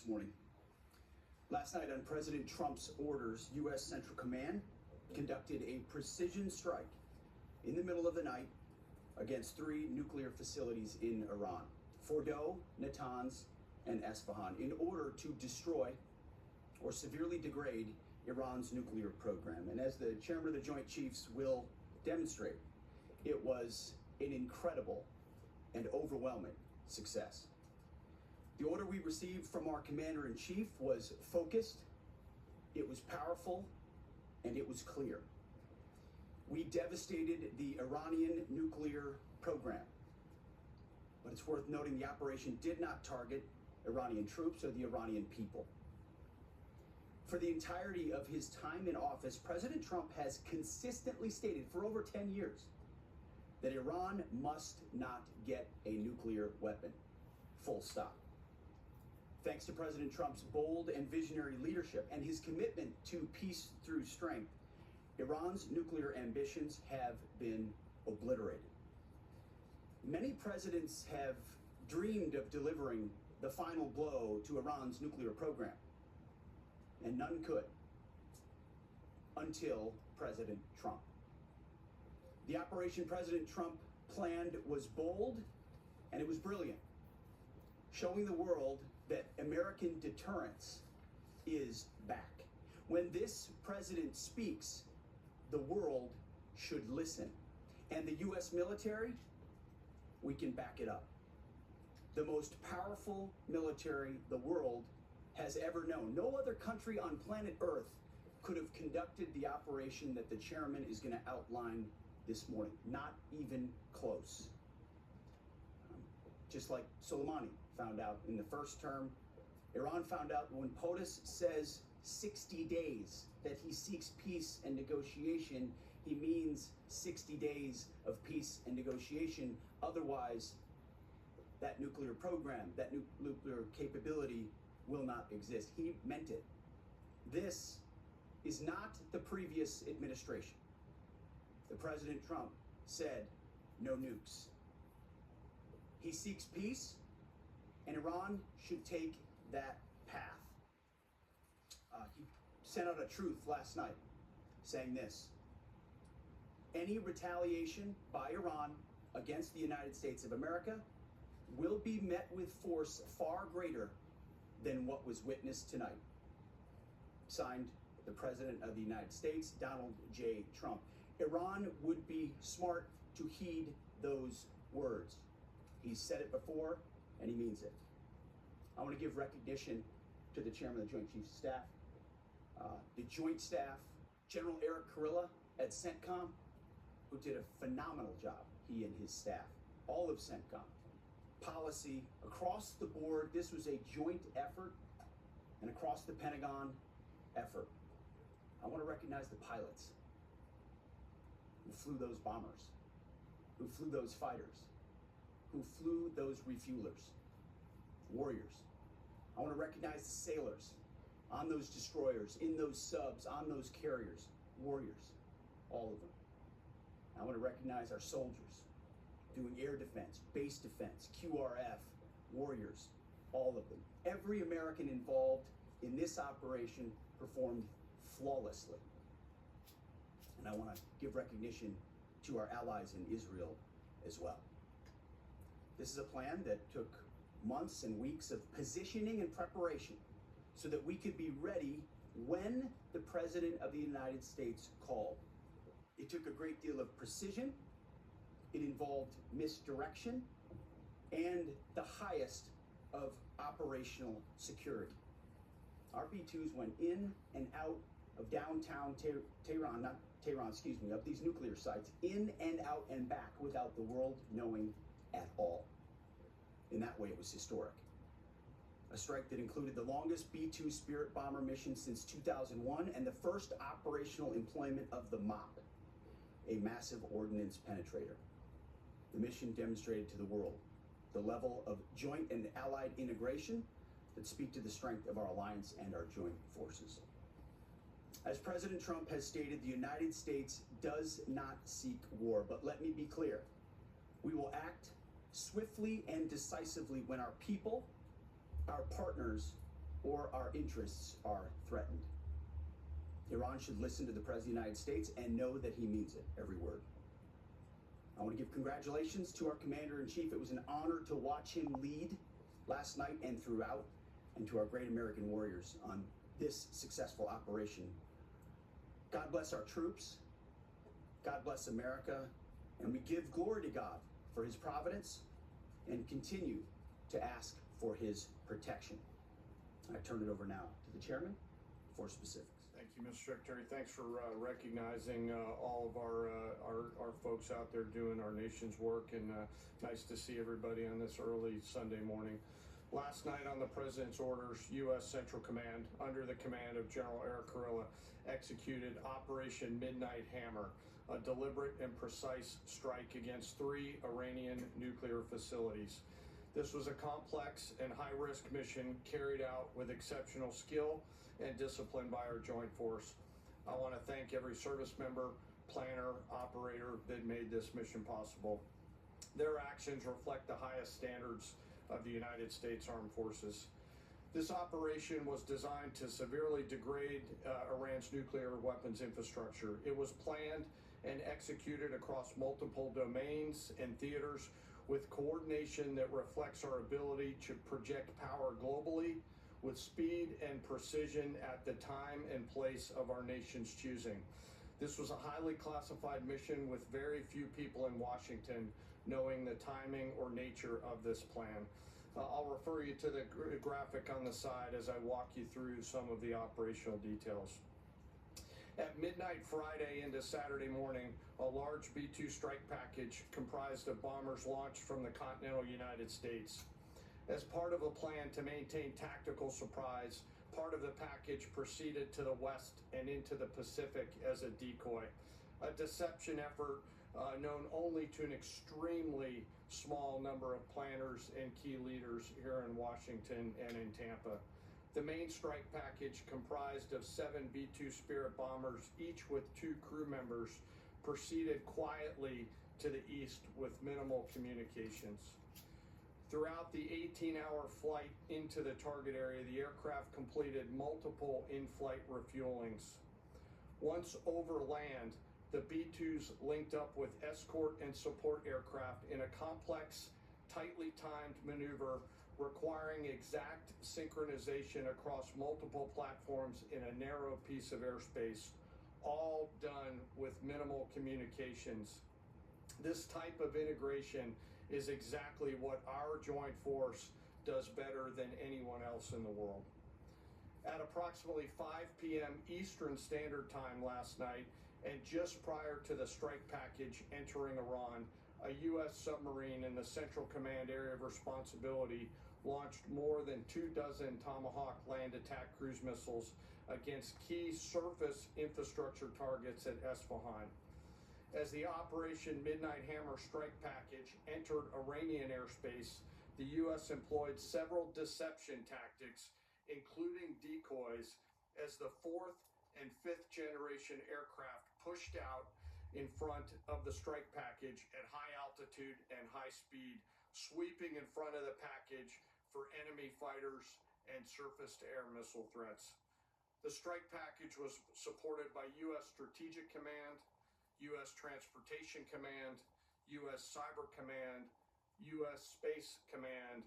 morning. Last night, on President Trump's orders, U.S. Central Command conducted a precision strike in the middle of the night against 3 nuclear facilities in Iran, Fordow, Natanz, and Esfahan, in order to destroy or severely degrade Iran's nuclear program. And as the chairman of the Joint Chiefs will demonstrate, it was an incredible and overwhelming success. The order we received from our commander-in-chief was focused, it was powerful, and it was clear. We devastated the Iranian nuclear program. But it's worth noting the operation did not target Iranian troops or the Iranian people. For the entirety of his time in office, President Trump has consistently stated for over 10 years that Iran must not get a nuclear weapon. Full stop. Thanks to President Trump's bold and visionary leadership and his commitment to peace through strength, Iran's nuclear ambitions have been obliterated. Many presidents have dreamed of delivering the final blow to Iran's nuclear program, and none could until President Trump. The operation President Trump planned was bold and it was brilliant, showing the world that American deterrence is back. When this president speaks, the world should listen. And the U.S. military, we can back it up. The most powerful military the world has ever known. No other country on planet Earth could have conducted the operation that the chairman is going to outline this morning. Not even close. Just like Soleimani found out in the first term, Iran found out when POTUS says 60 days that he seeks peace and negotiation, he means 60 days of peace and negotiation. Otherwise, that nuclear program, that nuclear capability will not exist. He meant it. This is not the previous administration. The President Trump said no nukes. He seeks peace, and Iran should take that path. He sent out a truth last night saying this: any retaliation by Iran against the United States of America will be met with force far greater than what was witnessed tonight. Signed, the President of the United States, Donald J. Trump. Iran would be smart to heed those words. He's said it before, and he means it. I want to give recognition to the Chairman of the Joint Chiefs of Staff, the Joint Staff, General Eric Kurilla at CENTCOM, who did a phenomenal job, he and his staff, all of CENTCOM. Policy, across the board, this was a joint effort, and across the Pentagon effort. I want to recognize the pilots who flew those bombers, who flew those fighters, who flew those refuelers, warriors. I want to recognize the sailors on those destroyers, in those subs, on those carriers, warriors, all of them. I want to recognize our soldiers doing air defense, base defense, QRF, warriors, all of them. Every American involved in this operation performed flawlessly. And I want to give recognition to our allies in Israel as well. This is a plan that took months and weeks of positioning and preparation so that we could be ready when the President of the United States called. It took a great deal of precision, it involved misdirection, and the highest of operational security. Our B-2s went in and out of downtown Tehran, of these nuclear sites, in and out and back without the world knowing at all. In that way, it was historic. A strike that included the longest B-2 Spirit bomber mission since 2001 and the first operational employment of the MOP, a massive ordnance penetrator. The mission demonstrated to the world the level of joint and allied integration that speak to the strength of our alliance and our joint forces. As President Trump has stated, the United States does not seek war, but let me be clear. We will act swiftly and decisively when our people, our partners, or our interests are threatened. Iran should listen to the President of the United States and know that he means it, every word. I want to give congratulations to our Commander-in-Chief. It was an honor to watch him lead last night and throughout, and to our great American warriors on this successful operation. God bless our troops. God bless America. And we give glory to God for his providence and continue to ask for his protection. I turn it over now to the chairman for specifics. Thank you, Mr. Secretary. Thanks for recognizing all of our folks out there doing our nation's work, and nice to see everybody on this early Sunday morning. Last night on the President's orders, U.S. Central Command, under the command of General Eric Kurilla, executed Operation Midnight Hammer, a deliberate and precise strike against 3 Iranian nuclear facilities. This was a complex and high-risk mission carried out with exceptional skill and discipline by our joint force. I want to thank every service member, planner, operator that made this mission possible. Their actions reflect the highest standards of the United States Armed Forces. This operation was designed to severely degrade Iran's nuclear weapons infrastructure. It was planned and executed across multiple domains and theaters with coordination that reflects our ability to project power globally with speed and precision at the time and place of our nation's choosing. This was a highly classified mission with very few people in Washington knowing the timing or nature of this plan. I'll refer you to the graphic on the side as I walk you through some of the operational details. At midnight Friday into Saturday morning, a large B-2 strike package comprised of bombers launched from the continental United States. As part of a plan to maintain tactical surprise, part of the package proceeded to the west and into the Pacific as a decoy, a deception effort known only to an extremely small number of planners and key leaders here in Washington and in Tampa. The main strike package, comprised of 7 B-2 Spirit bombers, each with 2 crew members, proceeded quietly to the east with minimal communications. Throughout the 18-hour flight into the target area, the aircraft completed multiple in-flight refuelings. Once over land, the B-2s linked up with escort and support aircraft in a complex, tightly timed maneuver requiring exact synchronization across multiple platforms in a narrow piece of airspace, all done with minimal communications. This type of integration is exactly what our joint force does better than anyone else in the world. At approximately 5 p.m. Eastern Standard Time last night, and just prior to the strike package entering Iran, a U.S. submarine in the Central Command area of responsibility launched more than 24 Tomahawk land attack cruise missiles against key surface infrastructure targets at Esfahan. As the Operation Midnight Hammer strike package entered Iranian airspace, the U.S. employed several deception tactics, including decoys, as the 4th and 5th generation aircraft pushed out in front of the strike package at high altitude and high speed, sweeping in front of the package for enemy fighters and surface-to-air missile threats. The strike package was supported by U.S. Strategic Command, U.S. Transportation Command, U.S. Cyber Command, U.S. Space Command,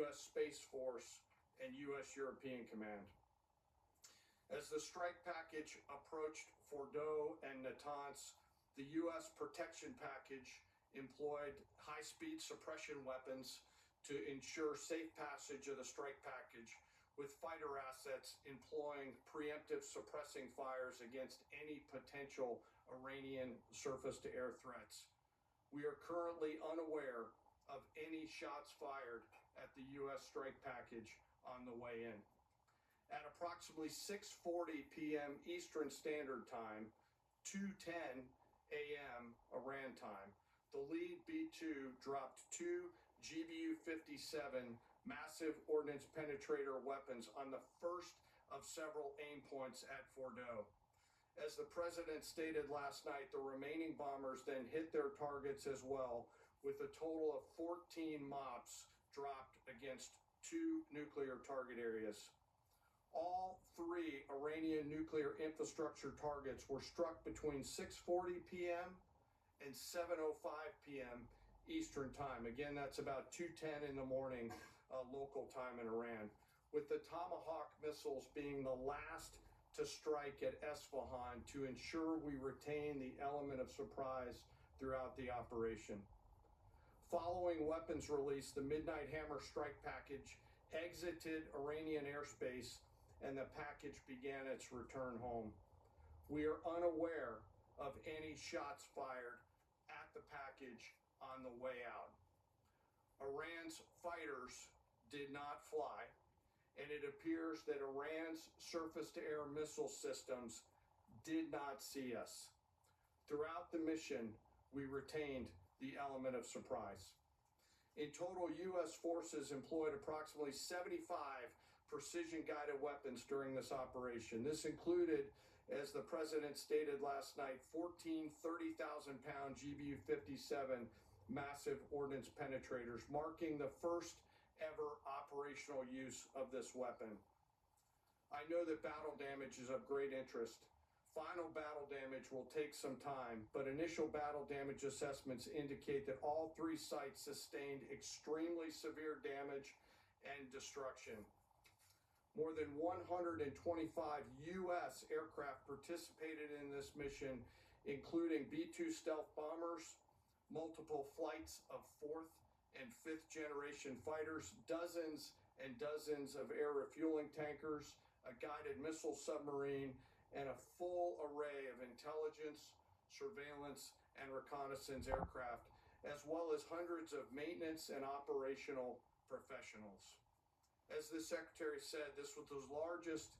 U.S. Space Force, and U.S. European Command. As the strike package approached Fordow and Natanz, the U.S. protection package employed high-speed suppression weapons to ensure safe passage of the strike package, with fighter assets employing preemptive suppressing fires against any potential Iranian surface-to-air threats. We are currently unaware of any shots fired at the U.S. strike package on the way in. At approximately 6:40 p.m. Eastern Standard Time, 2:10 a.m. Iran time, the lead B-2 dropped 2 GBU-57 massive ordnance penetrator weapons on the first of several aim points at Fordow. As the president stated last night, the remaining bombers then hit their targets as well, with a total of 14 MOPs dropped against 2 nuclear target areas. All three Iranian nuclear infrastructure targets were struck between 6:40 p.m. and 7:05 p.m. Eastern Time. Again, that's about 2:10 in the morning local time in Iran, with the Tomahawk missiles being the last to strike at Esfahan to ensure we retain the element of surprise throughout the operation. Following weapons release, the Midnight Hammer strike package exited Iranian airspace and the package began its return home. We are unaware of any shots fired at the package on the way out. Iran's fighters did not fly, and it appears that Iran's surface-to-air missile systems did not see us. Throughout the mission, we retained the element of surprise. In total, U.S. forces employed approximately 75 precision-guided weapons during this operation. This included, as the president stated last night, 14 30,000-pound GBU-57 massive ordnance penetrators, marking the first ever operational use of this weapon. I know that battle damage is of great interest. Final battle damage will take some time, but initial battle damage assessments indicate that all three sites sustained extremely severe damage and destruction. More than 125 U.S. aircraft participated in this mission, including B-2 stealth bombers, multiple flights of fourth and fifth generation fighters, dozens and dozens of air refueling tankers, a guided missile submarine, and a full array of intelligence, surveillance, and reconnaissance aircraft, as well as hundreds of maintenance and operational professionals. As the Secretary said, this was the largest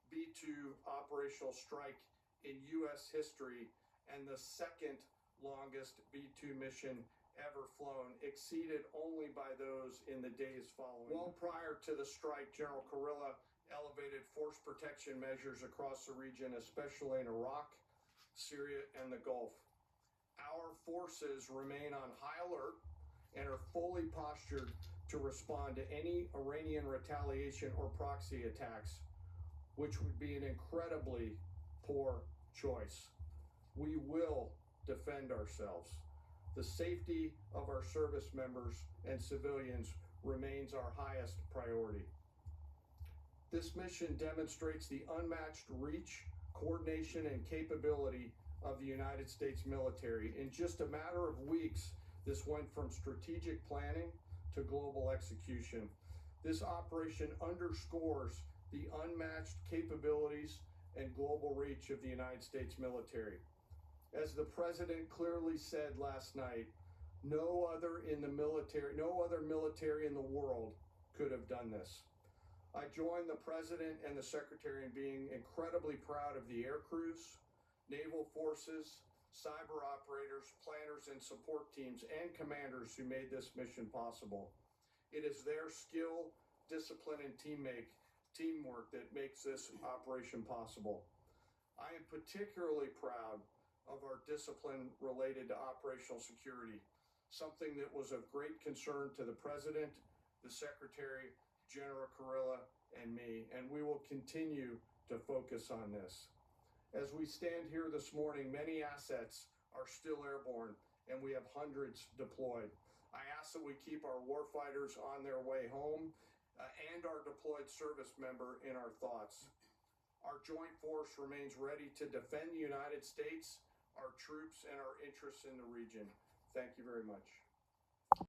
B-2 operational strike in U.S. history and the second longest B-2 mission ever flown, exceeded only by those in the days following. Well prior to the strike, General Kurilla elevated force protection measures across the region, especially in Iraq, Syria, and the Gulf. Our forces remain on high alert and are fully postured to respond to any Iranian retaliation or proxy attacks, which would be an incredibly poor choice. We will defend ourselves. The safety of our service members and civilians remains our highest priority. This mission demonstrates the unmatched reach, coordination, and capability of the United States military. In just a matter of weeks, this went from strategic planning to global execution. This operation underscores the unmatched capabilities and global reach of the United States military. As the president clearly said last night, no other military in the world could have done this. I join the president and the secretary in being incredibly proud of the air crews, naval forces, cyber operators, planners, and support teams, and commanders who made this mission possible. It is their skill, discipline, and teamwork that makes this operation possible. I am particularly proud of our discipline related to operational security, something that was of great concern to the president, the secretary, General Kurilla, and me, and we will continue to focus on this. As we stand here this morning, many assets are still airborne, and we have hundreds deployed. I ask that we keep our warfighters on their way home and our deployed service member in our thoughts. Our joint force remains ready to defend the United States, our troops, and our interests in the region. Thank you very much.